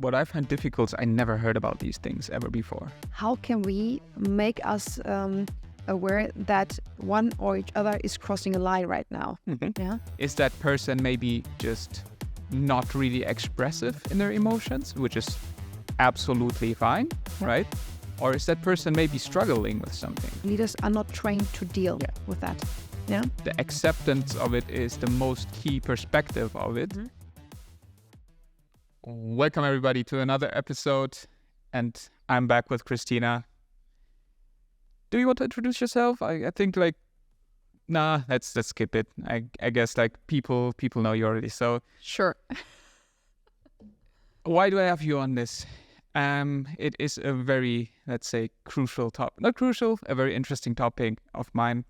what I find difficult is I never heard about these things ever before. How can we make us aware that one or each other is crossing a line right now? Yeah. Is that person maybe just not really expressive in their emotions, which is absolutely fine, right? Or is that person maybe struggling with something? Leaders are not trained to deal with that. Yeah. The acceptance of it is the most key perspective of it. Welcome everybody to another episode, and I'm back with Cristina. Do you want to introduce yourself? I think let's skip it. I guess people know you already. So Sure. Why do I have you on this? It is a very, let's say, crucial topic. Not crucial, a very interesting topic of mine.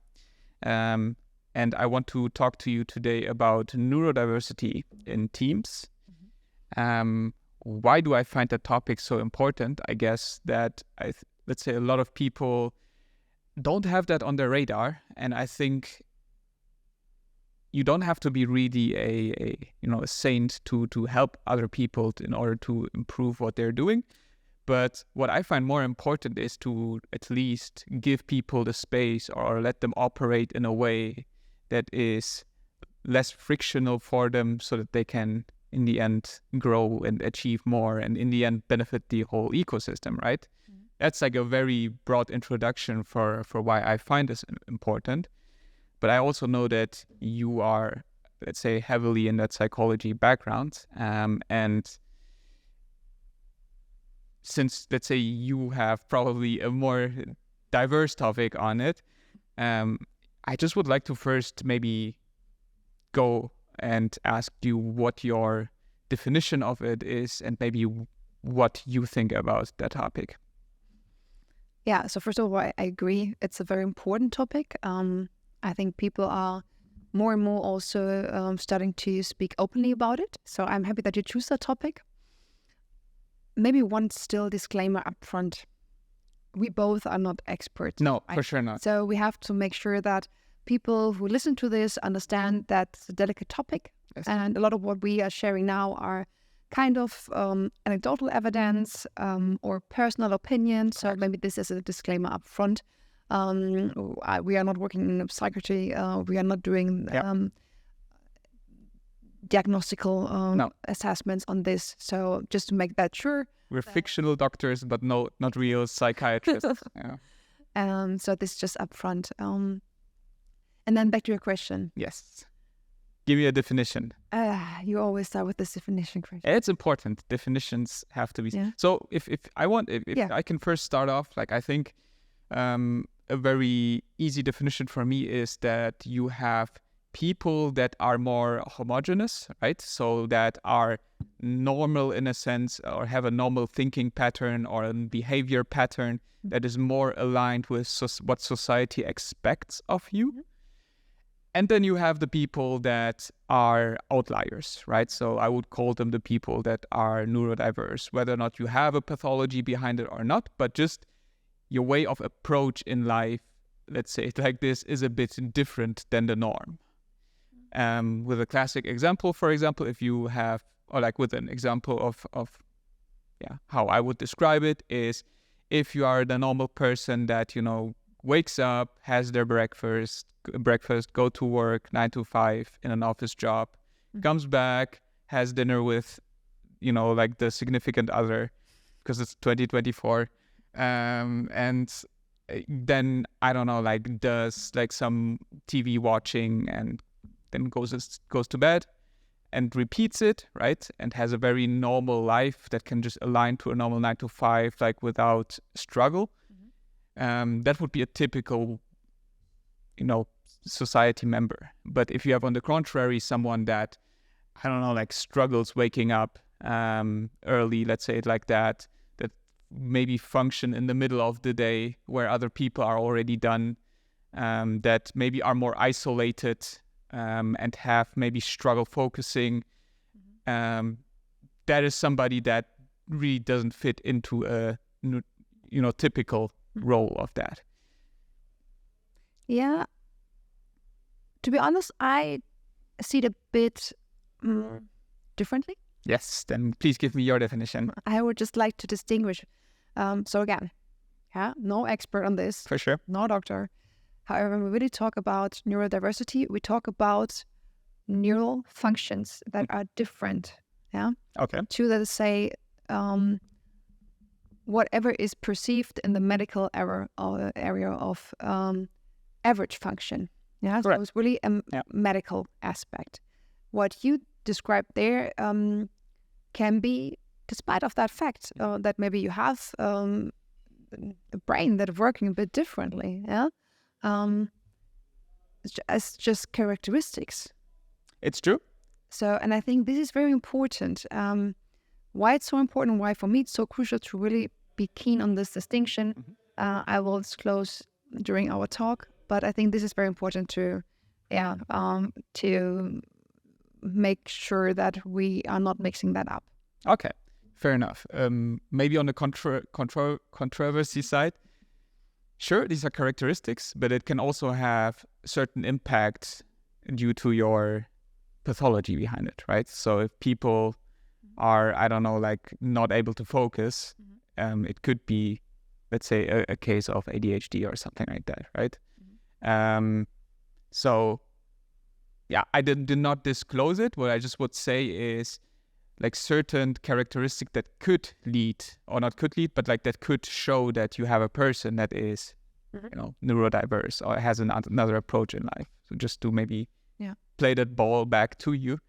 And I want to talk to you today about neurodiversity in teams. Why do I find that topic so important? I guess that let's say a lot of people don't have that on their radar, and I think you don't have to be really a saint to help other people in order to improve what they're doing. But what I find more important is to at least give people the space or let them operate in a way that is less frictional for them, so that they can in the end grow and achieve more, and in the end benefit the whole ecosystem, right? That's like a very broad introduction for why I find this important. But I also know that you are, let's say, heavily in that psychology background. And since, let's say, you have probably a more diverse topic on it, I just would like to first maybe go and ask you what your definition of it is, and maybe what you think about that topic. Yeah, so first of all, I agree. It's a very important topic. I think people are more and more also starting to speak openly about it. So I'm happy that you choose that topic. Maybe one still disclaimer up front. We both are not experts. No, right? for sure not. So we have to make sure that people who listen to this understand that it's a delicate topic. Yes. And a lot of what we are sharing now are kind of anecdotal evidence or personal opinions. So maybe this is a disclaimer up front. We are not working in psychiatry. We are not doing diagnostical assessments on this. So just to make that sure. We're fictional doctors, but no, not real psychiatrists. So this is just up front. And then back to your question. Yes. Give me a definition. You always start with this definition question. It's important. Definitions have to be. Yeah. So if I can first start off, I think a very easy definition for me is that you have people that are more homogeneous, right? So that are normal in a sense, or have a normal thinking pattern or a behavior pattern that is more aligned with what society expects of you. And then you have the people that are outliers, right? So I would call them the people that are neurodiverse, whether or not you have a pathology behind it or not, but just your way of approach in life, let's say it like this, is a bit different than the norm. With a classic example, for example, if you have, or with an example of how I would describe it is, if you are the normal person that, wakes up, has their breakfast, go to work 9 to 5 in an office job, comes back, has dinner with, the significant other, because it's 2024, and then, I don't know, does some TV watching, and then goes to bed and repeats it, right? And has a very normal life that can just align to a normal 9 to 5, without struggle. That would be a typical, society member. But if you have, on the contrary, someone that, I don't know, struggles waking up early, let's say it like that maybe function in the middle of the day where other people are already done, that maybe are more isolated and have maybe struggle focusing, that is somebody that really doesn't fit into a, typical role of that. Yeah. To be honest, I see it a bit differently. Yes, then please give me your definition. I would just like to distinguish. So again, no expert on this. For sure. No doctor. However, when we really talk about neurodiversity, we talk about neural functions that are different. Yeah. Okay. To, let's say, whatever is perceived in the medical area of average function. Yeah. Correct. So it's really a medical aspect. What you described there can be, despite of that fact, that maybe you have a brain that is working a bit differently. Yeah. It's just characteristics. It's true. So, and I think this is very important. Why it's so important, why for me it's so crucial to really be keen on this distinction, I will disclose during our talk. But I think this is very important to make sure that we are not mixing that up. Okay, fair enough. Maybe on the controversy side, sure, these are characteristics, but it can also have certain impact due to your pathology behind it, right? So if people are, I don't know, like not able to focus, it could be, let's say, a case of ADHD or something like that, right? So, yeah, I did not disclose it. What I just would say is like certain characteristic that could lead, or not could lead, but like that could show that you have a person that is, neurodiverse or has another approach in life. So just to maybe play that ball back to you.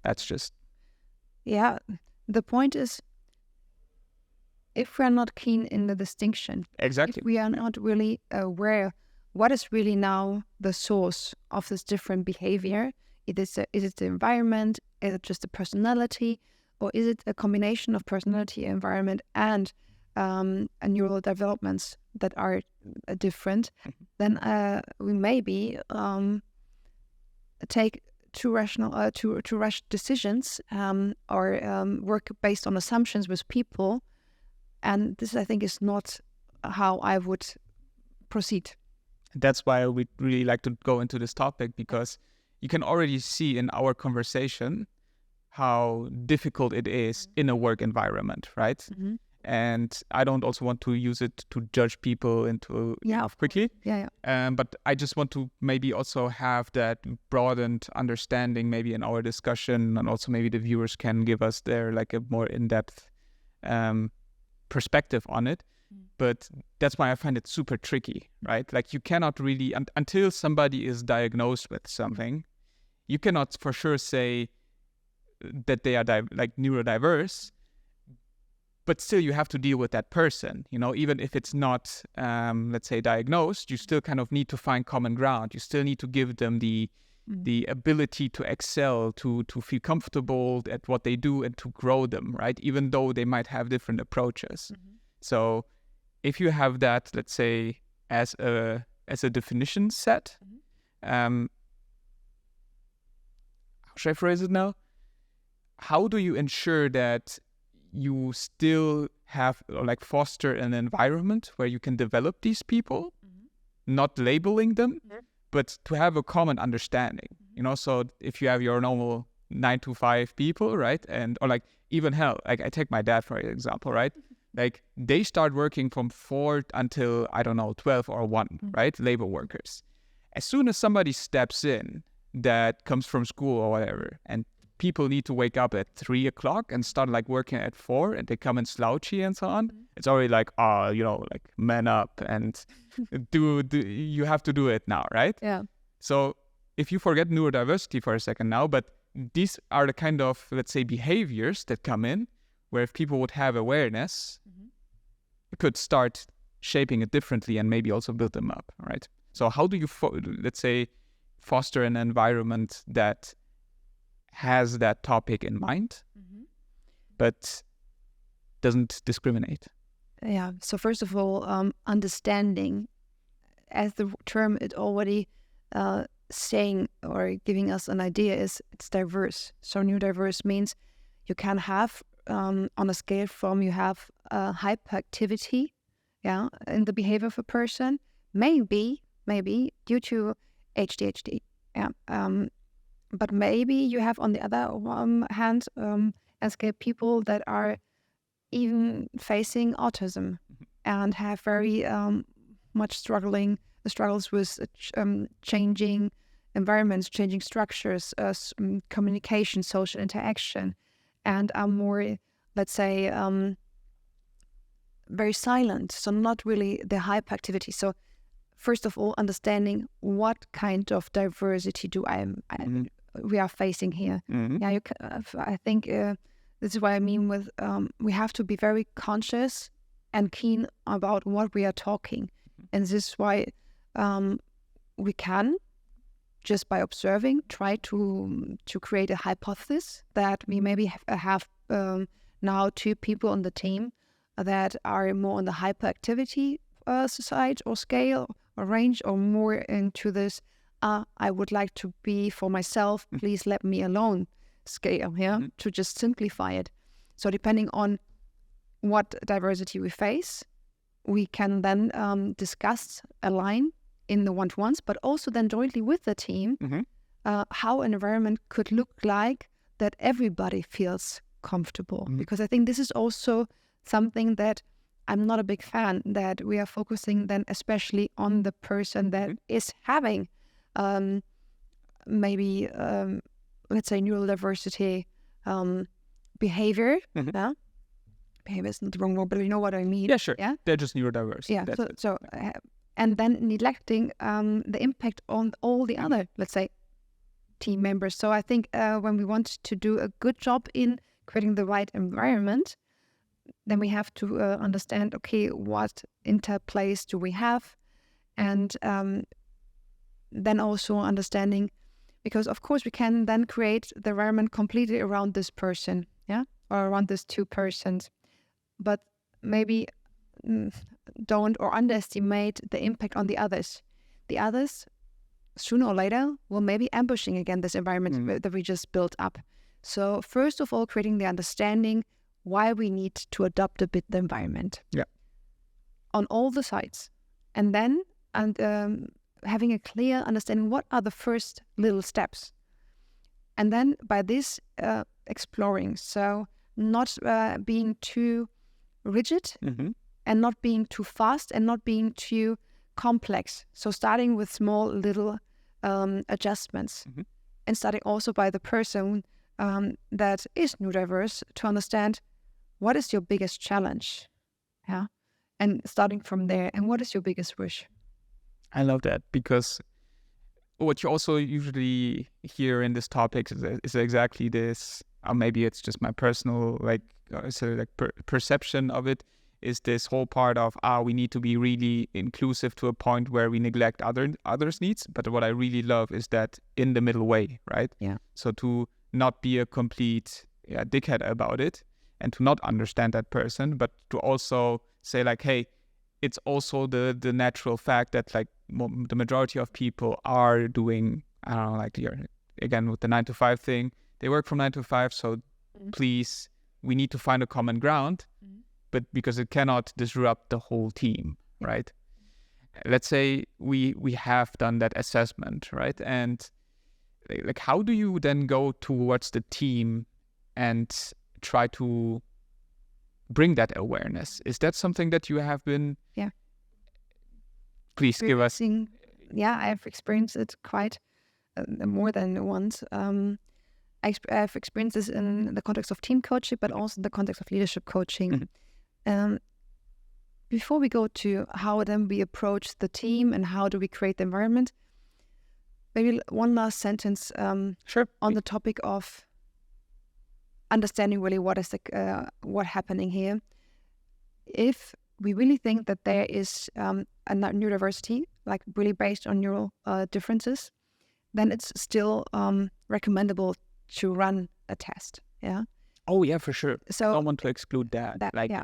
That's just. Yeah, the point is, if we're not keen in the distinction, exactly, if we are not really aware what is really now the source of this different behavior, is it the environment, is it just the personality, or is it a combination of personality, environment, and neural developments that are different, then we maybe take too rash decisions or work based on assumptions with people, and this I think is not how I would proceed. That's why we really like to go into this topic, because you can already see in our conversation how difficult it is in a work environment, right? And I don't also want to use it to judge people into quickly. But I just want to maybe also have that broadened understanding maybe in our discussion, and also maybe the viewers can give us their like a more in-depth perspective on it. But that's why I find it super tricky, right? Like you cannot really, until somebody is diagnosed with something, you cannot for sure say that they are neurodiverse. But still, you have to deal with that person, even if it's not, let's say, diagnosed, you still kind of need to find common ground. You still need to give them the ability to excel, to feel comfortable at what they do and to grow them, right? Even though they might have different approaches. So if you have that, let's say, as a definition set, how should I phrase it now? How do you ensure that you still have foster an environment where you can develop these people, not labeling them, but to have a common understanding, so if you have your normal 9 to 5 people, right? Or even hell, I take my dad for example, right? Like they start working from 4 until, 12 or 1, right? Labor workers. As soon as somebody steps in that comes from school or whatever, and people need to wake up at 3 o'clock and start working at 4, and they come in slouchy and so on. It's already man up and you have to do it now, right? Yeah. So if you forget neurodiversity for a second now, but these are the kind of, let's say, behaviors that come in where if people would have awareness, you could start shaping it differently and maybe also build them up, right? So how do you, let's say, foster an environment that has that topic in mind, but doesn't discriminate? Yeah. So first of all, understanding, as the term it already saying or giving us an idea, is it's diverse. So neurodiverse means you can have on a scale from you have hyperactivity, in the behavior of a person, maybe due to ADHD, But maybe you have on the other hand SK people that are even facing autism and have very much struggles with changing environments, changing structures, communication, social interaction, and are more, let's say, very silent, so not really the hyperactivity. So first of all, understanding what kind of diversity we are facing here. Yeah, I think this is what I mean with we have to be very conscious and keen about what we are talking, and this is why we can, just by observing, try to create a hypothesis that we maybe have now 2 people on the team that are more on the hyperactivity side or scale or range, or more into this I would like to be for myself, please let me alone scale, to just simplify it. So depending on what diversity we face, we can then discuss, align in the one-to-ones, but also then jointly with the team, how an environment could look like that everybody feels comfortable. Because I think this is also something that I'm not a big fan, that we are focusing then especially on the person that is having maybe, let's say, neurodiversity behavior. Behavior is not the wrong word, but you know what I mean. Yeah, sure. Yeah? They're just neurodiverse. Yeah, and then neglecting the impact on all the other, let's say, team members. So I think when we want to do a good job in creating the right environment, then we have to understand, okay, what interplays do we have? And then also understanding, because of course we can then create the environment completely around this person, or around these 2 persons, but maybe don't or underestimate the impact on the others. The others, sooner or later, will maybe ambushing again this environment that we just built up. So first of all, creating the understanding why we need to adopt a bit the environment on all the sides, and then having a clear understanding what are the first little steps, and then by this exploring. So not being too rigid and not being too fast and not being too complex. So starting with small little adjustments, and starting also by the person that is neurodiverse to understand what is your biggest challenge, and starting from there, and what is your biggest wish. I love that, because what you also usually hear in this topic is exactly this, or maybe it's just my personal perception of it, is this whole part of we need to be really inclusive to a point where we neglect others' needs. But what I really love is that in the middle way, right? Yeah. So to not be a complete dickhead about it, and to not understand that person, but to also say like, hey, it's also the natural fact that like the majority of people are doing, I don't know, like again with the 9-to-5 thing, they work from 9 to 5. So please, we need to find a common ground, but because it cannot disrupt the whole team, right? Let's say we have done that assessment, right? And like, how do you then go towards the team and try to bring that awareness? Is that something that you have been? Yeah. Please give us. Yeah, I've experienced it quite more than once. I've experienced this in the context of team coaching, but also in the context of leadership coaching. Before we go to how then we approach the team and how do we create the environment, maybe one last sentence on the topic of understanding really what is what happening here. If we really think that there is a neurodiversity, like really based on neural differences, then it's still recommendable to run a test. Yeah. Oh yeah, for sure. So I don't want to exclude that.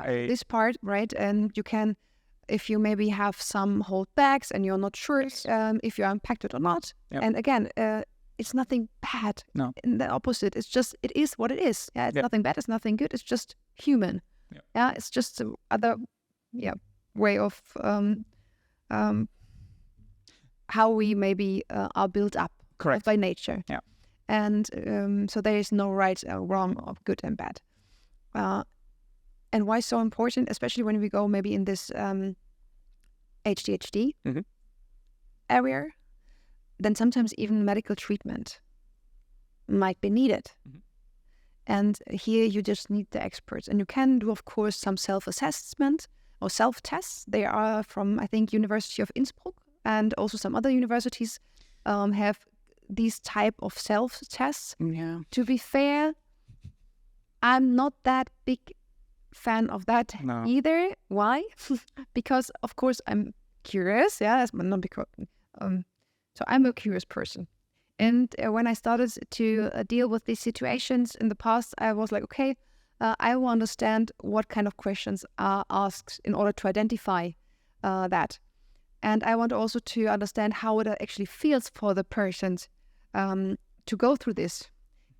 This part, right? And you can, if you maybe have some holdbacks and you're not sure if you're impacted or not. Yep. And again, it's nothing bad. No. In the opposite, it is what it is. Yeah, it's nothing bad. It's nothing good. It's just human. Yep. Yeah, it's just other way of how we maybe are built up. Correct. By nature. Yeah. And so there is no right or wrong or good and bad. And why so important, especially when we go maybe in this ADHD area, then sometimes even medical treatment might be needed. And here you just need the experts. And you can do, of course, some self-assessment or self-tests. They are from, I think, University of Innsbruck, and also some other universities have these type of self-tests. Yeah. To be fair, I'm not that big fan of that either. Why? Because, of course, I'm curious. Yeah, that's not because. So I'm a curious person. And when I started to deal with these situations in the past, I was like, okay, I will understand what kind of questions are asked in order to identify that. And I want also to understand how it actually feels for the person to go through this.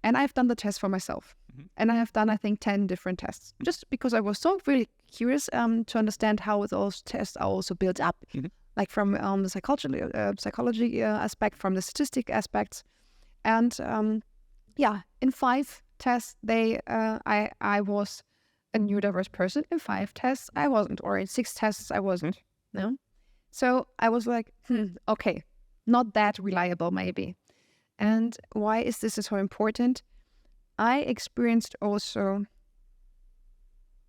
And I've done the test for myself. And I have done, I think, 10 different tests, just because I was so really curious to understand how those tests are also built up. Like from the psychology aspect, from the statistic aspects. And in 5 tests, I was a neurodiverse person. In 5 tests, I wasn't. Or in 6 tests, I wasn't. No. So I was like, okay, not that reliable maybe. And why is this so important? I experienced also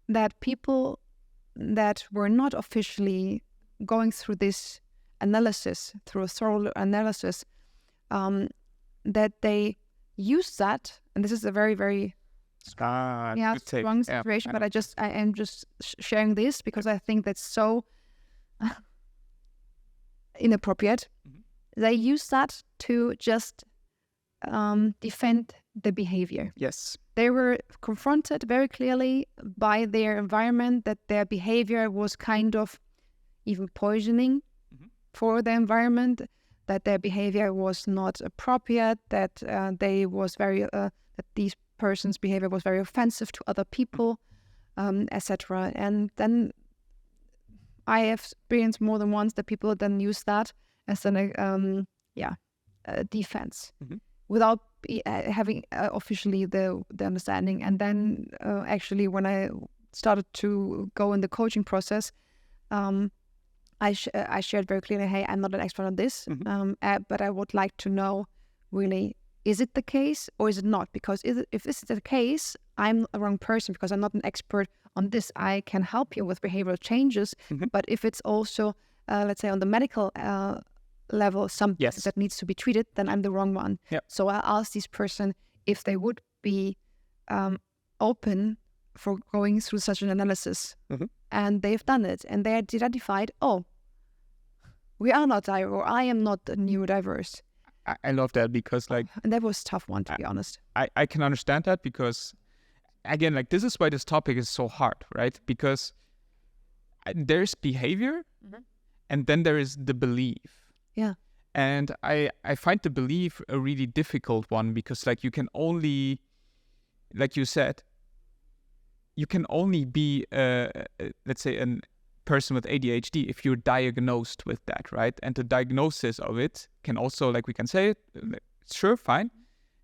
that people that were not officially going through this analysis, through a thorough analysis, that they use that, and this is a very, very strong situation, but I am just sharing this because I think that's so inappropriate. They use that to just defend the behavior. Yes. They were confronted very clearly by their environment that their behavior was kind of even poisoning for the environment, that their behavior was not appropriate, that that these persons' behavior was very offensive to other people, etc. And then I have experienced more than once that people then use that as an defense without having officially the understanding. And then actually when I started to go in the coaching process, I shared very clearly, hey, I'm not an expert on this, but I would like to know, really, is it the case or is it not? Because if this is the case, I'm the wrong person because I'm not an expert on this. I can help you with behavioral changes, but if it's also, let's say, on the medical level, something that needs to be treated, then I'm the wrong one. Yep. So I asked this person if they would be open for going through such an analysis. And they've done it, and they identified, oh, we are not or I am not neurodiverse. I love that because and that was a tough one, to be honest. I can understand that because, again, this is why this topic is so hard, right? Because there's behavior and then there is the belief. Yeah. And I find the belief a really difficult one because you can only, like you said, you can only be, let's say, a person with ADHD if you're diagnosed with that, right? And the diagnosis of it can also, we can say, sure, fine,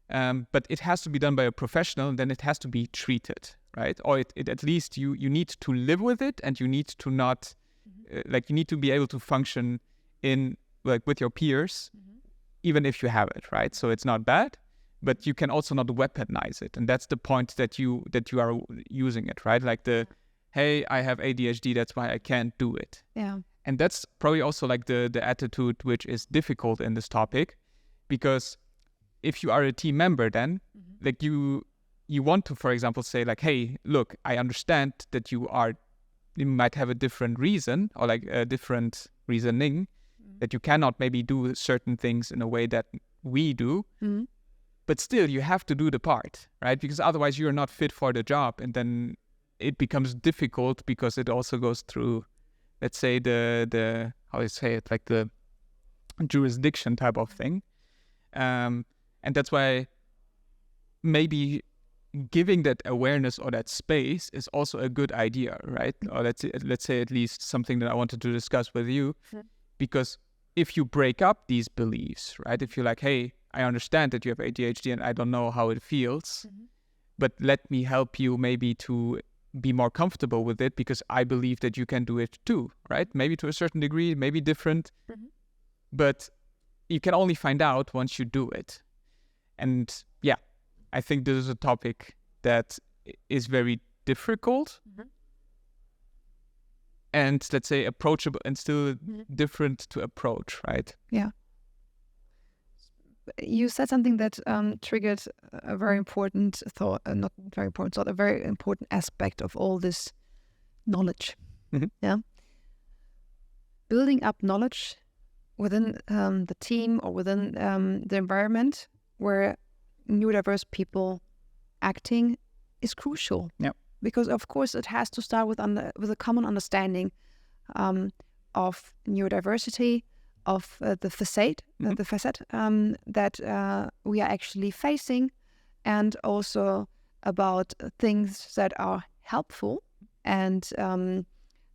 but it has to be done by a professional, and then it has to be treated, right? Or it at least you need to live with it, and you need to not, you need to be able to function in, with your peers, even if you have it, right? So it's not bad, but you can also not weaponize it. And that's the point that you are using it, right? Hey, I have ADHD, that's why I can't do it. Yeah. And that's probably also the attitude which is difficult in this topic, because if you are a team member, then you want to, for example, say hey, look, I understand that you might have a different reason or a different reasoning, that you cannot maybe do certain things in a way that we do. But still, you have to do the part, right? Because otherwise you're not fit for the job. And then it becomes difficult because it also goes through, let's say, the how do you say it, the jurisdiction type of thing. And that's why maybe giving that awareness or that space is also a good idea, right? Or let's say at least something that I wanted to discuss with you. Because if you break up these beliefs, right? If you're hey, I understand that you have ADHD and I don't know how it feels, but let me help you maybe to be more comfortable with it because I believe that you can do it too, right? Maybe to a certain degree, maybe different, but you can only find out once you do it. And yeah, I think this is a topic that is very difficult and let's say approachable and still different to approach, right? Yeah. You said something that triggered a very important thought, not very important thought, a very important aspect of all this knowledge. Yeah. Building up knowledge within the team or within the environment where neurodiverse people acting is crucial. Yeah. Because of course it has to start with a common understanding of neurodiversity, of the facade that we are actually facing, and also about things that are helpful and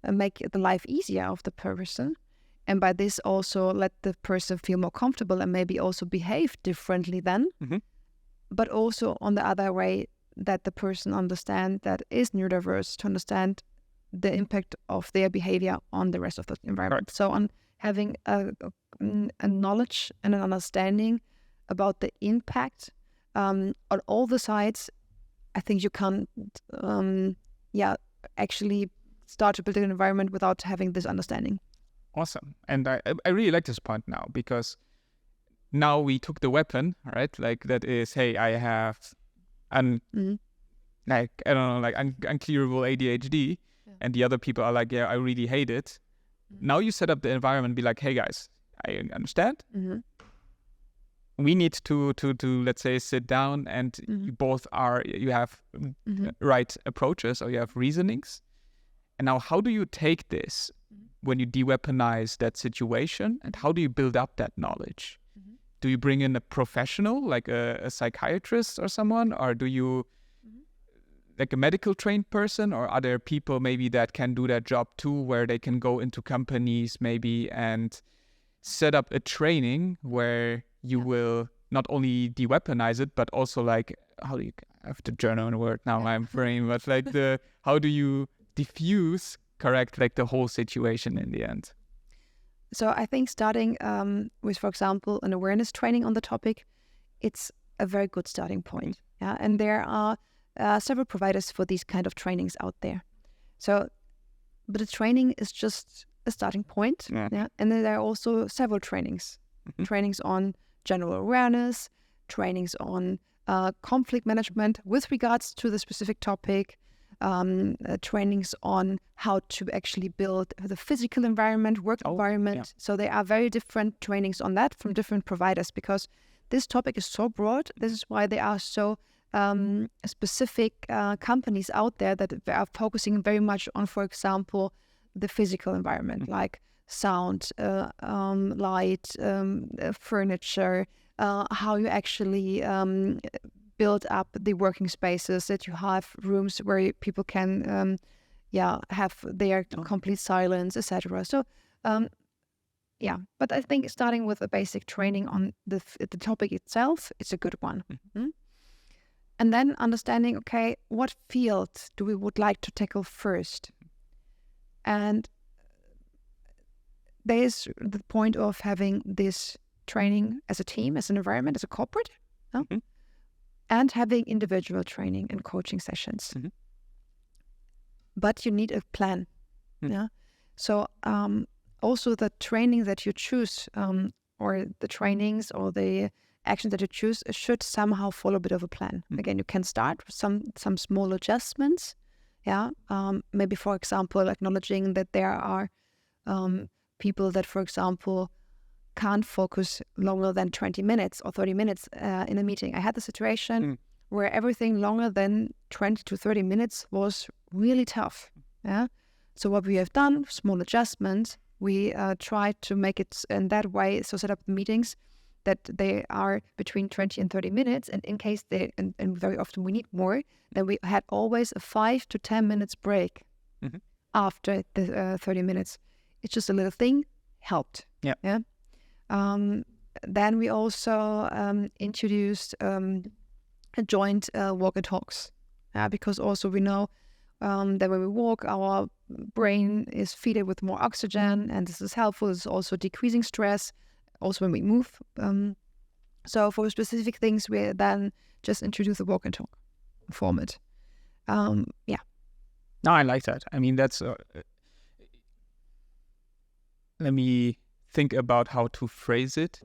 make the life easier of the person. And by this also let the person feel more comfortable and maybe also behave differently then. But also on the other way, that the person understand that is neurodiverse to understand the impact of their behavior on the rest of the environment. So on having a knowledge and an understanding about the impact on all the sides, I think you can actually start to build an environment without having this understanding. Awesome. And I really like this point now, because now we took the weapon, right? Like that is, hey, I have unclearable ADHD, and the other people are like, yeah, I really hate it. Now you set up the environment, be like, hey guys, I understand. We need to let's say sit down, and you have right approaches, or you have reasonings. And now how do you take this when you de-weaponize that situation, and how do you build up that knowledge? Do you bring in a professional, like a psychiatrist or someone, or do you like a medical trained person, or are there people maybe that can do that job too, where they can go into companies maybe and set up a training where you will not only de-weaponize it, but also like, how do you have the German word now, I'm brain, but like how do you diffuse correct like the whole situation in the end? So I think starting with, for example, an awareness training on the topic, it's a very good starting point. Yeah, and there are several providers for these kind of trainings out there. So, but the training is just a starting point. Yeah, and then there are also several trainings, trainings on general awareness, trainings on conflict management with regards to the specific topic. Trainings on how to actually build the physical environment, work environment. So there are very different trainings on that from different providers, because this topic is so broad. This is why there are so specific companies out there that are focusing very much on, for example, the physical environment, like sound, light, furniture, how you actually build up the working spaces, that you have rooms where people can have their complete silence, etc. So but I think starting with a basic training on the topic itself is a good one. And then understanding, okay, what field do we would like to tackle first? And there is the point of having this training as a team, as an environment, as a corporate, and having individual training and coaching sessions. But you need a plan. So also the training that you choose, or the trainings or the actions that you choose, should somehow follow a bit of a plan. Again, you can start with some small adjustments. Maybe, for example, acknowledging that there are people that, for example, can't focus longer than 20 minutes or 30 minutes in a meeting. I had the situation where everything longer than 20 to 30 minutes was really tough. So what we have done, small adjustments, we tried to make it in that way, so set up meetings that they are between 20 and 30 minutes. And in case and very often we need more, then we had always a 5 to 10 minutes break after the 30 minutes. It's just a little thing, helped. then we also introduced a joint walk and talks, because also we know that when we walk, our brain is fed with more oxygen, and this is helpful. It's also decreasing stress, also when we move. So for specific things, we then just introduce a walk and talk format. No, I like that. I mean, that's... let me think about how to phrase it,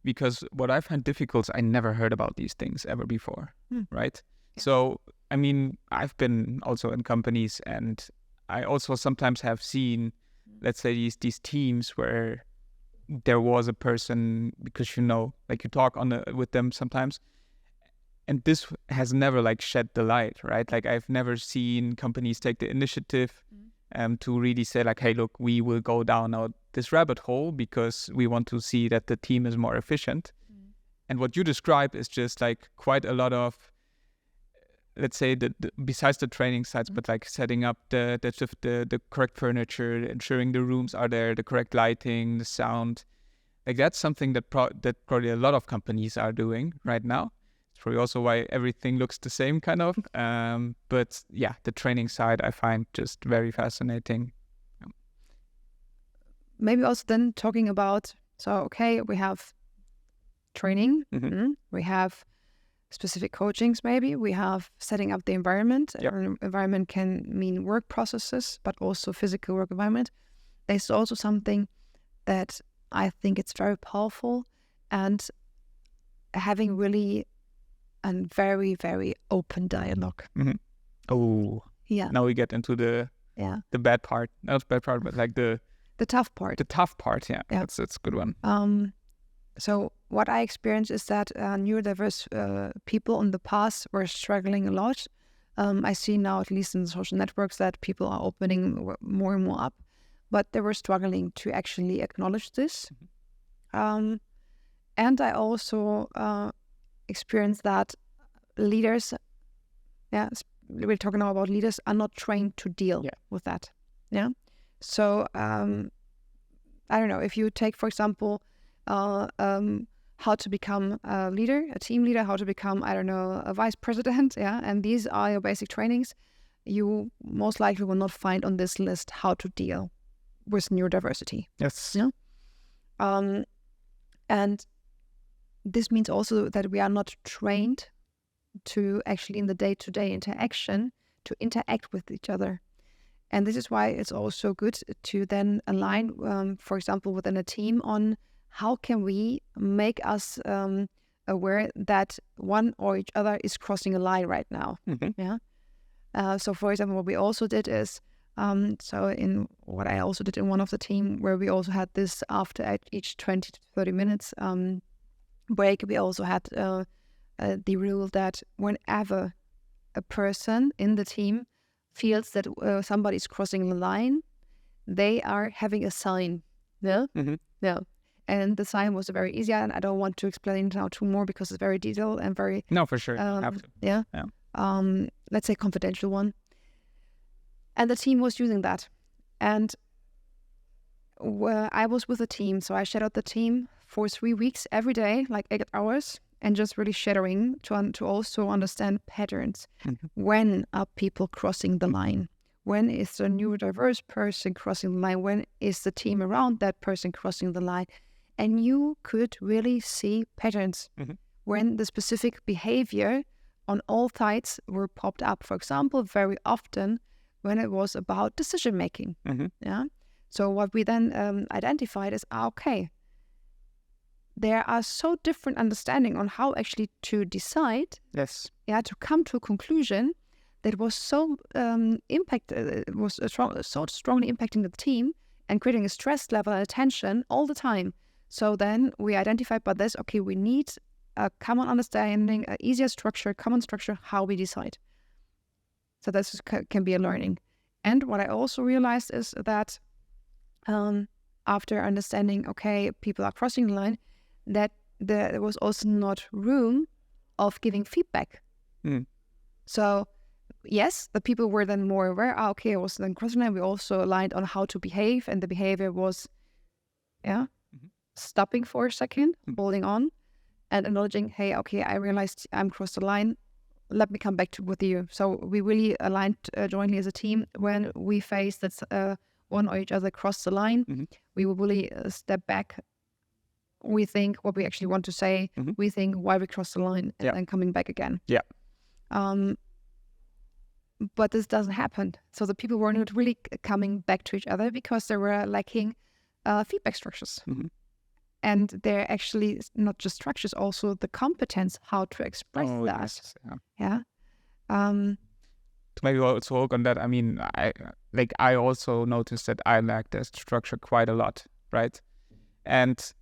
because what I find difficult is I never heard about these things ever before, right? Yeah. So, I mean, I've been also in companies, and I also sometimes have seen, let's say, these teams where there was a person, because like you talk with them sometimes, and this has never like shed the light, right? Like I've never seen companies take the initiative to really say like, hey, look, we will go down this rabbit hole because we want to see that the team is more efficient. And what you describe is just like quite a lot of, let's say, the besides the training sites, but like setting up the correct furniture, ensuring the rooms are there, the correct lighting, the sound. Like that's something that probably a lot of companies are doing right now. It's probably also why everything looks the same kind of. But yeah, the training side I find just very fascinating. Maybe also then talking about, we have training, we have specific coachings, maybe we have setting up the environment. Yep. Environment can mean work processes, but also physical work environment. There's also something that I think it's very powerful, and having really a very, very open dialogue. Oh, yeah. Now we get into the bad part. Not bad part, but like the tough part. The tough part, yeah. That's a good one. So what I experienced is that neurodiverse people in the past were struggling a lot. I see now, at least in the social networks, that people are opening more and more up, but they were struggling to actually acknowledge this. And I also experienced that leaders, we're talking now about leaders, are not trained to deal with that. Yeah. So I don't know, if you take, for example, how to become a leader, a team leader, how to become, a vice president, and these are your basic trainings, you most likely will not find on this list how to deal with neurodiversity. Yes. Yeah. And this means also that we are not trained to actually, in the day-to-day interaction, to interact with each other. And this is why it's also good to then align, for example, within a team on how can we make us aware that one or each other is crossing a line right now. So, for example, what we also did is, in what I also did in one of the team, where we also had this after each 20 to 30 minutes break, we also had the rule that whenever a person in the team feels that somebody is crossing the line, they are having a sign. Yeah? Yeah. And the sign was very easy, and I don't want to explain it now too more because it's very detailed and very... No, for sure. Have to. Yeah. Let's say confidential one. And the team was using that. And I was with the team, so I shadowed the team for 3 weeks every day, like 8 hours, and just really shadowing to also understand patterns. When are people crossing the line? When is the neurodiverse person crossing the line? When is the team around that person crossing the line? And you could really see patterns when the specific behavior on all sides were popped up. For example, very often when it was about decision making. Yeah. So what we then identified is, there are so different understanding on how actually to decide. Yes. Yeah, to come to a conclusion that was so so strongly impacting the team and creating a stress level and tension all the time. So then we identified by this, we need a common understanding, an easier structure, common structure, how we decide. So this can be a learning. And what I also realized is that after understanding, people are crossing the line, that there was also not room of giving feedback. So yes, the people were then more aware, I was then crossing the line. We also aligned on how to behave, and the behavior was, stopping for a second, holding on, and acknowledging, hey, okay, I realized I'm crossed the line. Let me come back with you. So we really aligned jointly as a team. When we face that one or each other cross the line, we will really step back. We think what we actually want to say. We think why we crossed the line, and then coming back again. Yeah. But this doesn't happen. So the people were not really coming back to each other because they were lacking feedback structures. And they're actually not just structures, also the competence how to express that. Yes. To maybe also work on that, I mean, I also noticed that I lack that structure quite a lot, right? And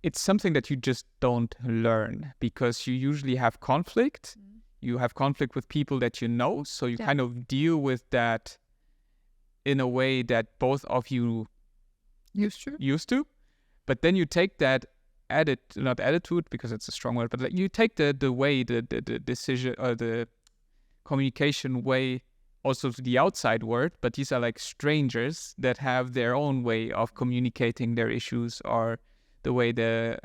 it's something that you just don't learn because you usually have conflict. You have conflict with people that you know, so you kind of deal with that in a way that both of you used to, but then you take that not attitude because it's a strong word, but like you take the way the decision or the communication way also to the outside world, but these are like strangers that have their own way of communicating their issues or the way they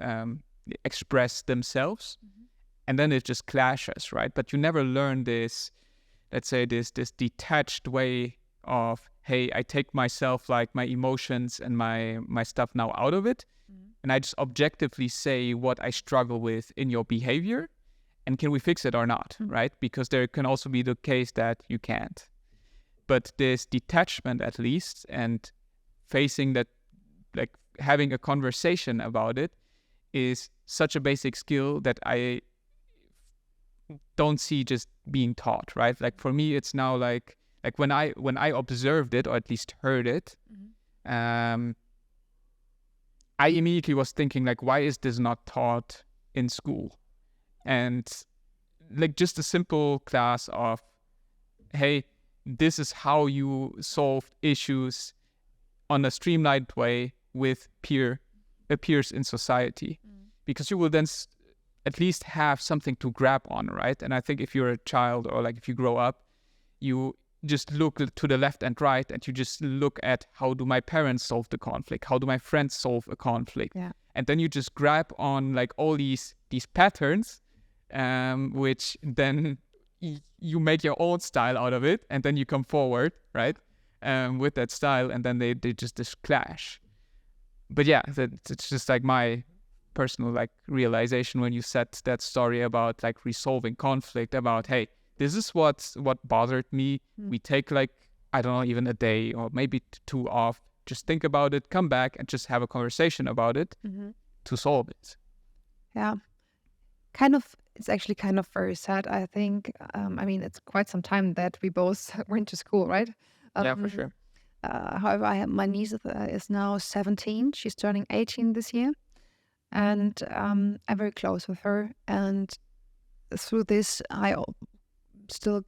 express themselves, and then it just clashes, right? But you never learn this, let's say this detached way of, hey, I take myself, like my emotions and my stuff now out of it, and I just objectively say what I struggle with in your behavior, and can we fix it or not, right? Because there can also be the case that you can't. But this detachment, at least, and facing that, like having a conversation about it, is such a basic skill that I don't see just being taught, right? Like for me, it's now like when I observed it, or at least heard it, I immediately was thinking, like, why is this not taught in school? And like just a simple class of, hey, this is how you solve issues on a streamlined way with peers in society, because you will then at least have something to grab on, right? And I think if you're a child, or like if you grow up, you just look to the left and right, and you just look at, how do my parents solve the conflict? How do my friends solve a conflict? Yeah. And then you just grab on like all these patterns, which then you make your own style out of it, and then you come forward, right? With that style, and then they just clash. But yeah, it's just like my personal like realization when you said that story about like resolving conflict, about, hey, this is what bothered me. We take like, I don't know, even a day or maybe two off, just think about it, come back and just have a conversation about it to solve it. Yeah. It's actually kind of very sad, I think. I mean, it's quite some time that we both went to school, right? Yeah, for sure. However, my niece is now 17. She's turning 18 this year. And I'm very close with her. And through this, I still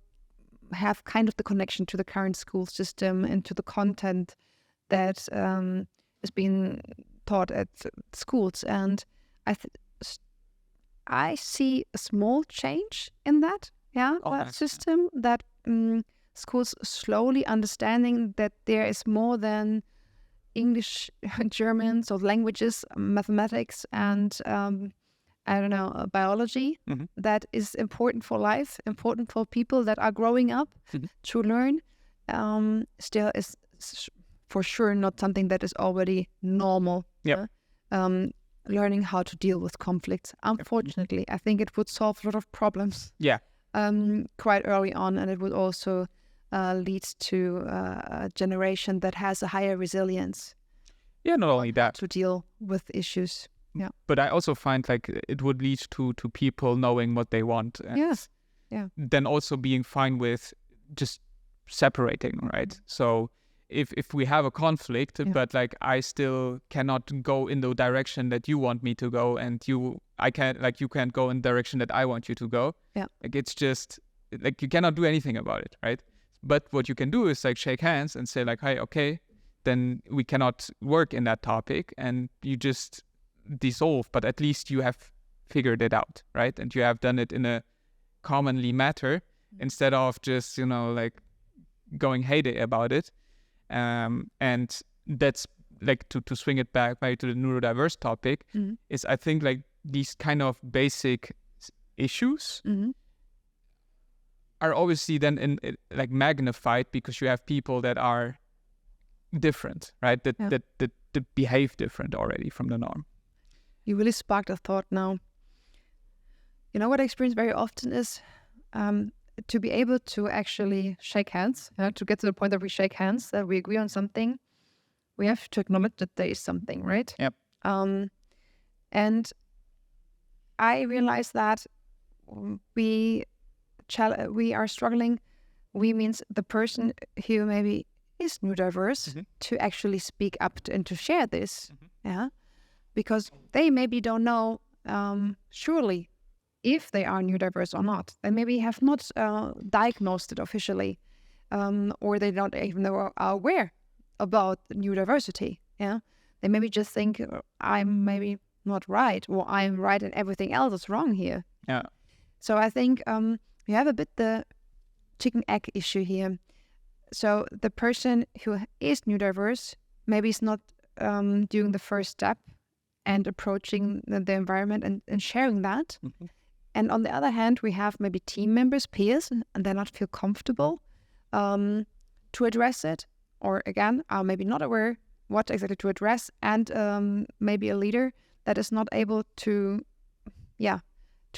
have kind of the connection to the current school system and to the content that is being taught at schools. And I see a small change in that, system, that schools slowly understanding that there is more than English, German, so languages, mathematics, and biology. That is important for life, important for people that are growing up to learn. Still is for sure not something that is already normal. Learning how to deal with conflicts. Unfortunately, I think it would solve a lot of problems. Quite early on, and it would also lead to a generation that has a higher resilience. Yeah, not only that, to deal with issues. Yeah, but I also find like it would lead to people knowing what they want. And then also being fine with just separating, right? So if we have a conflict, but like I still cannot go in the direction that you want me to go, and you can't go in the direction that I want you to go. Like it's just like you cannot do anything about it, right? But what you can do is like shake hands and say like, hey, okay, then we cannot work in that topic, and you just dissolve, but at least you have figured it out, right? And you have done it in a commonly matter instead of just, like going heyday about it. And that's like to swing it back maybe to the neurodiverse topic, is I think like these kind of basic issues are obviously then like magnified because you have people that are different, right? That behave different already from the norm. You really sparked a thought now. You know what I experience very often is to be able to actually shake hands, to get to the point that we shake hands, that we agree on something, we have to acknowledge that there is something, right? Yep. And I realize that we are struggling. We means the person who maybe is neurodiverse to actually speak up and to share this, because they maybe don't know surely if they are neurodiverse or not. They maybe have not diagnosed it officially, or they don't even are aware about neurodiversity. Yeah, they maybe just think I'm maybe not right, or I'm right and everything else is wrong here. Yeah. So I think we have a bit the chicken egg issue here. So the person who is neurodiverse maybe is not doing the first step and approaching the environment and sharing that. And on the other hand, we have maybe team members, peers, and they not feel comfortable to address it, or again, are maybe not aware what exactly to address, and maybe a leader that is not able to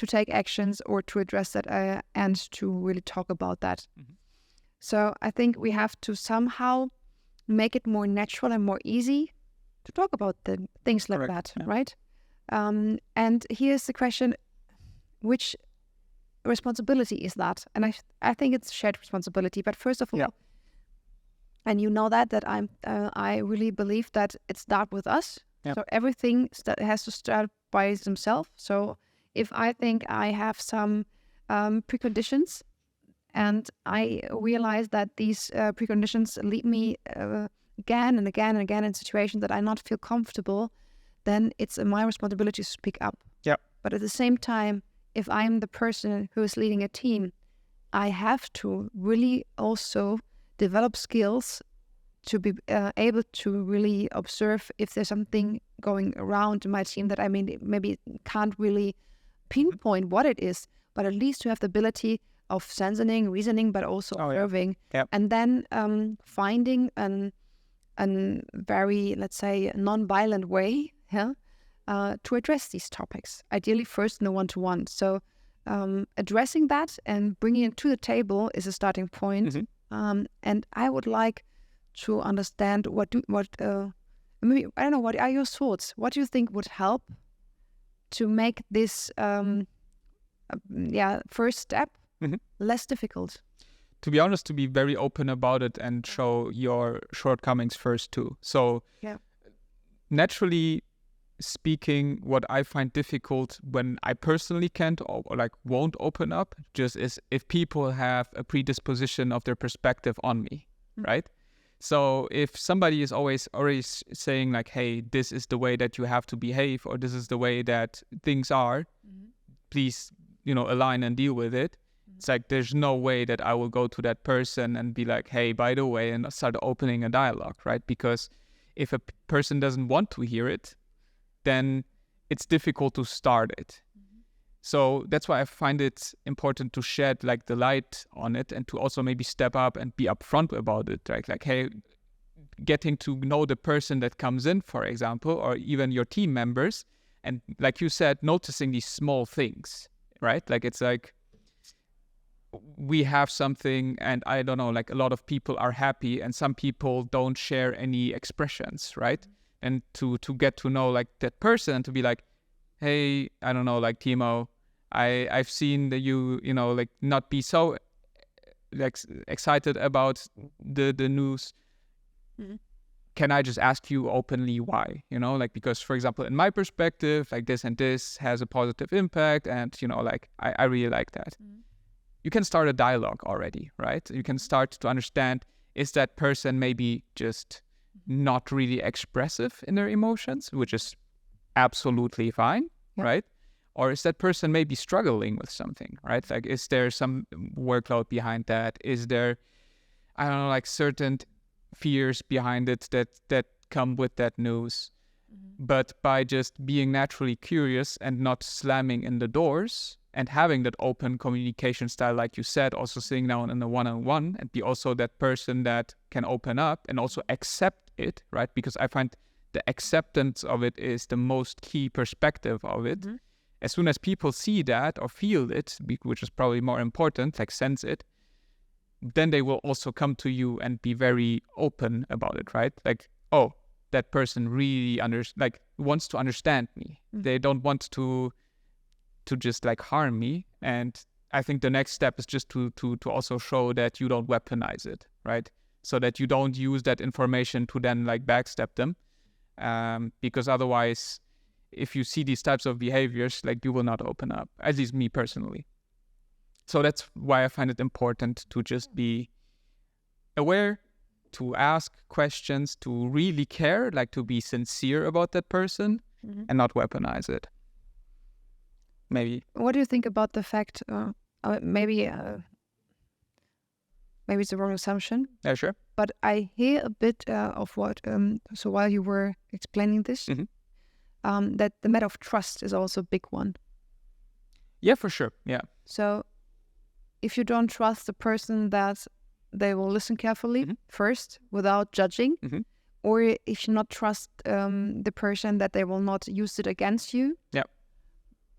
take actions or to address that and to really talk about that. So I think we have to somehow make it more natural and more easy to talk about the things like that, right? And here's the question: which responsibility is that? And I think it's shared responsibility. But first of all, and you know that I really believe that it starts with us. So everything has to start by themselves. So if I think I have some preconditions, and I realize that these preconditions lead me again and again and again in situations that I not feel comfortable, then it's my responsibility to speak up. But at the same time, if I'm the person who is leading a team, I have to really also develop skills to be able to really observe if there's something going around in my team that I maybe can't really pinpoint what it is, but at least to have the ability of sensing, reasoning, but also observing, and then finding a very, let's say, non-violent way to address these topics, ideally first in a one-to-one. So addressing that and bringing it to the table is a starting point. And I would like to understand maybe, I don't know, what are your thoughts? What do you think would help to make this first step less difficult? To be honest, to be very open about it and show your shortcomings first too. So naturally speaking, what I find difficult when I personally can't or like won't open up just is if people have a predisposition of their perspective on me, right? So if somebody is always already saying like, hey, this is the way that you have to behave, or this is the way that things are, please, align and deal with it. It's like, there's no way that I will go to that person and be like, hey, by the way, and start opening a dialogue, right? Because if a person doesn't want to hear it, then it's difficult to start it. So that's why I find it important to shed like the light on it and to also maybe step up and be upfront about it, right? Like, hey, getting to know the person that comes in, for example, or even your team members. And like you said, noticing these small things, right? Like, it's like, we have something and I don't know, like a lot of people are happy and some people don't share any expressions, right? And to get to know like that person and to be like, hey, I don't know, like Timo, I've seen that you like not be so like excited about the news. Can I just ask you openly why? Like, because for example, in my perspective, like this and this has a positive impact, and like I really like that. You can start a dialogue already, right? You can start to understand, is that person maybe just not really expressive in their emotions, which is absolutely fine, right? Or is that person maybe struggling with something, right? Like, is there some workload behind that? Is there, I don't know, like certain fears behind it that come with that news. But by just being naturally curious and not slamming in the doors and having that open communication style, like you said, also sitting down in a one-on-one and be also that person that can open up and also accept it, right? Because I find the acceptance of it is the most key perspective of it. As soon as people see that or feel it, which is probably more important, like sense it, then they will also come to you and be very open about it, right? Like, oh, that person really wants to understand me. They don't want to just like harm me. And I think the next step is just to also show that you don't weaponize it, right? So that you don't use that information to then like backstab them. Because otherwise, if you see these types of behaviors, like you will not open up, at least me personally. So that's why I find it important to just be aware, to ask questions, to really care, like to be sincere about that person and not weaponize it. Maybe. What do you think about the fact, maybe it's a wrong assumption? Yeah, sure. But I hear a bit of what, so while you were explaining this, that the matter of trust is also a big one. Yeah, for sure. Yeah. So if you don't trust the person that they will listen carefully first without judging, or if you not trust the person that they will not use it against you,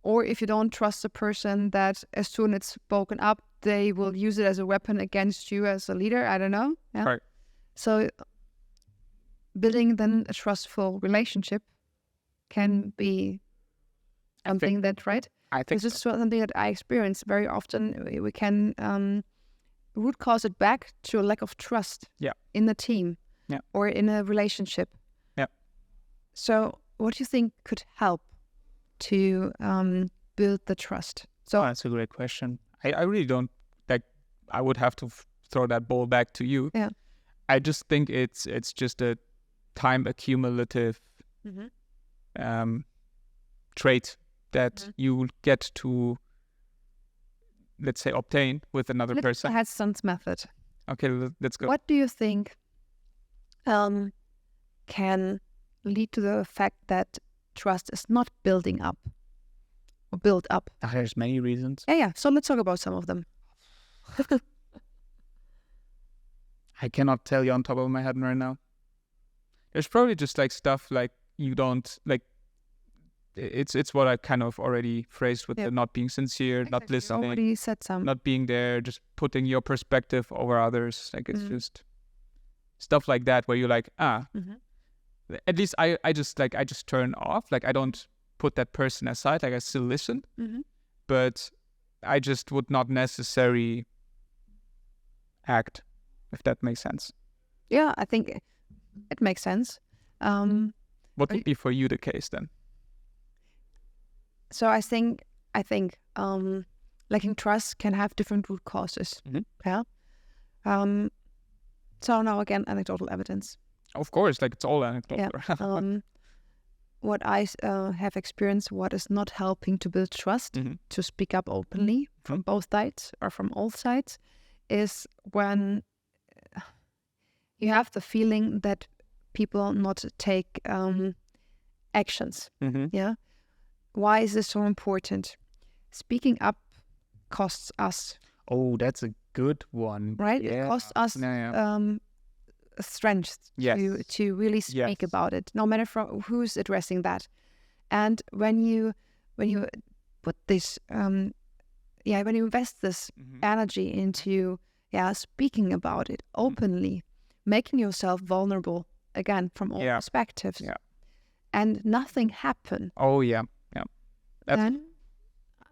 or if you don't trust the person that as soon as it's spoken up, they will use it as a weapon against you as a leader, I don't know. Yeah? Right. So building then a trustful relationship can be something that, right? I think this is something that I experience very often. We can root cause it back to a lack of trust in the team or in a relationship. Yeah. So what do you think could help to build the trust? So that's a great question. I really don't, like, I would have to throw that ball back to you. Yeah. I just think it's just a time accumulative trait that you get to, let's say, obtain with another person. Hadson's method. Okay, let's go. What do you think can lead to the fact that trust is not building up or build up? There's many reasons. Yeah. So let's talk about some of them. I cannot tell you on top of my head right now. There's probably just like stuff like you don't like. It's what I kind of already phrased with the not being sincere, not listening, you already said some. Not being there, just putting your perspective over others. Like it's just stuff like that where you're like, at least I just turn off. Like I don't put that person aside. Like I still listen, but I just would not necessarily act, if that makes sense. Yeah, I think it makes sense. What would be for you the case then? So I think lacking trust can have different root causes. Yeah. So now again, anecdotal evidence. Of course, like it's all anecdotal. Yeah. What I have experienced, what is not helping to build trust, to speak up openly from both sides or from all sides, is when you have the feeling that people not take actions. Yeah. Why is this so important? Speaking up costs us. Oh, that's a good one. Right? Yeah. It costs us strength to really speak about it, no matter from who's addressing that. And when you put this, when you invest this energy into speaking about it openly, making yourself vulnerable again from all perspectives, and nothing happen. Oh yeah. Then,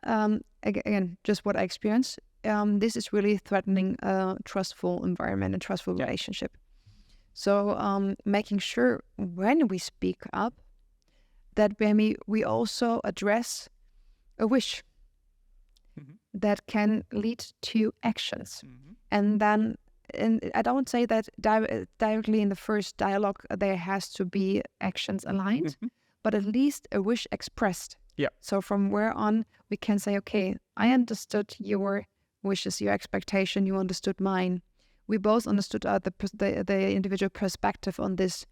again, just what I experienced, this is really threatening a trustful environment, a trustful relationship. So making sure when we speak up that maybe we also address a wish that can lead to actions. And then, and I don't say that directly in the first dialogue there has to be actions aligned, but at least a wish expressed. Yeah. So from where on we can say, okay, I understood your wishes, your expectation, you understood mine. We both understood the individual perspective on this.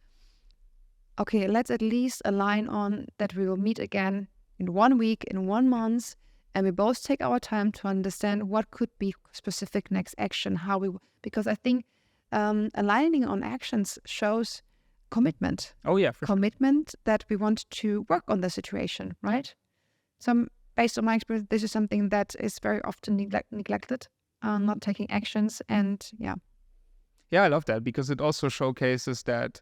okay, let's at least align on that we will meet again in 1 week, in 1 month, and we both take our time to understand what could be specific next action, because I think aligning on actions shows commitment. Oh yeah, for commitment that we want to work on the situation, right? Based on my experience, this is something that is very often neglected, not taking actions, and yeah. Yeah, I love that because it also showcases that.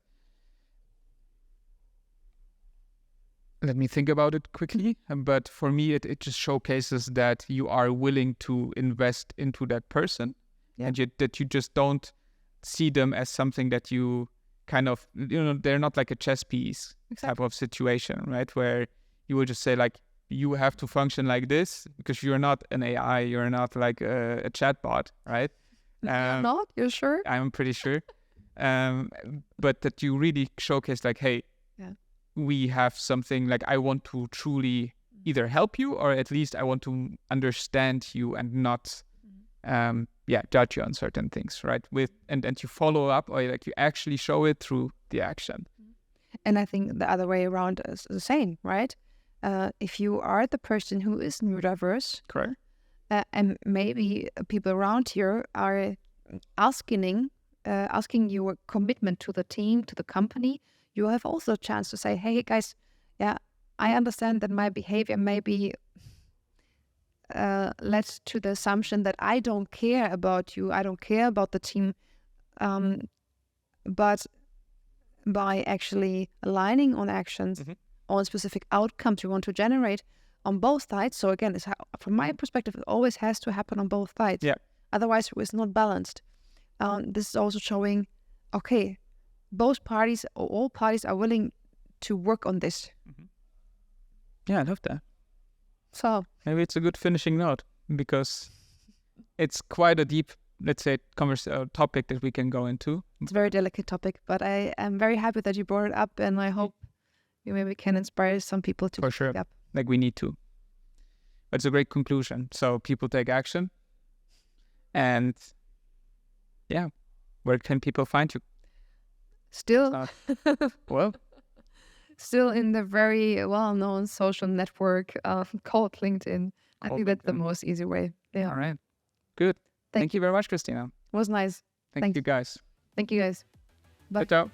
Let me think about it quickly. But for me, it just showcases that you are willing to invest into that person, and that you just don't see them as something that you kind of, they're not like a chess piece type of situation, right? Where you will just say like, you have to function like this because you're not an AI, you're not like a chatbot, right? You're not? You're sure? I'm pretty sure. But that you really showcase like, hey, we have something like I want to truly either help you or at least I want to understand you and not judge you on certain things, right? And you follow up or like you actually show it through the action. And I think the other way around is the same, right? If you are the person who is neurodiverse, correct, and maybe people around here are asking you a commitment to the team, to the company, you have also a chance to say, hey guys, I understand that my behavior maybe led to the assumption that I don't care about you, I don't care about the team, but by actually aligning on actions, on specific outcomes you want to generate on both sides. So again, from my perspective, it always has to happen on both sides. Yeah. Otherwise, it's not balanced. This is also showing, okay, both parties or all parties are willing to work on this. Yeah, I love that. So maybe it's a good finishing note because it's quite a deep, let's say, topic that we can go into. It's a very delicate topic, but I am very happy that you brought it up, and I hope you maybe can inspire some people to for sure. Up. Like we need to. But it's a great conclusion. So people take action, and where can people find you? Still, still in the very well-known social network called LinkedIn. I think that's the most easy way. Yeah. All right. Good. Thank you very much, Cristina. It was nice. Thank you, guys. Thank you, guys. Bye. Ciao.